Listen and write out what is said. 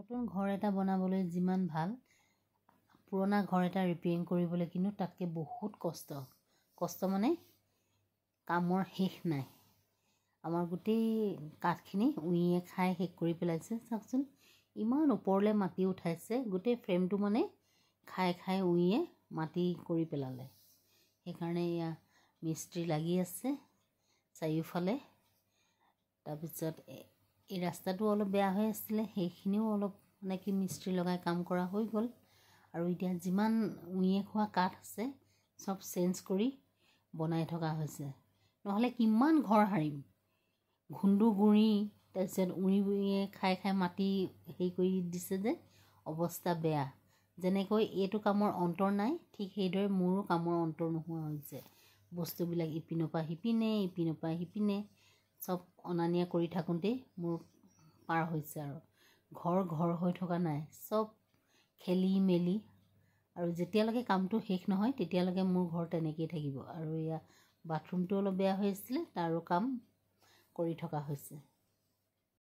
নতুন ঘৰ এটা বনাবলৈ যিমান ভাল, পুৰণা ঘৰ এটা ৰিপেয়াৰিং কৰিবলৈ কিন্তু তাতকৈ বহুত কষ্ট মানে কামৰ শেষ নাই। আমাৰ গোটেই কাঠখিনি উঁয়ে খাই শেষ কৰি পেলাইছে। চাওকচোন ইমান ওপৰলৈ মাটি উঠাইছে, গোটেই ফ্ৰেমটো মানে খাই উঁয়ে মাটি কৰি পেলালে। সেইকাৰণে এয়া মিস্ত্ৰী লাগি আছে চাৰিওফালে। তাৰপিছত এই ৰাস্তাটো অলপ বেয়া হৈ আছিলে, সেইখিনিও অলপ মানে কি মিস্ত্ৰী লগাই কাম কৰা হৈ গ'ল। আৰু এতিয়া যিমান উঁয়ে খোৱা কাঠ আছে চব চেঞ্জ কৰি বনাই থকা হৈছে। নহ'লে কিমান ঘৰ সাৰিম, ঘুন্দু গুৰি তাৰপিছত উঁয়ে খাই মাটি হেৰি কৰি দিছে যে অৱস্থা বেয়া। যেনেকৈ এইটো কামৰ অন্তৰ নাই, ঠিক সেইদৰে মোৰো কামৰ অন্তৰ নোহোৱা হৈছে। বস্তুবিলাক ইপিনৰ পৰা সিপিনে চব অনা নিয়া কৰি থাকোঁতেই মোৰ পাৰ হৈছে। আৰু ঘৰ হৈ থকা নাই, চব খেলি মেলি। আৰু যেতিয়ালৈকে কামটো শেষ নহয় তেতিয়ালৈকে মোৰ ঘৰ তেনেকেই থাকিব। আৰু এয়া বাথৰুমটো অলপ বেয়া হৈ আছিলে, তাৰো কাম কৰি থকা হৈছে।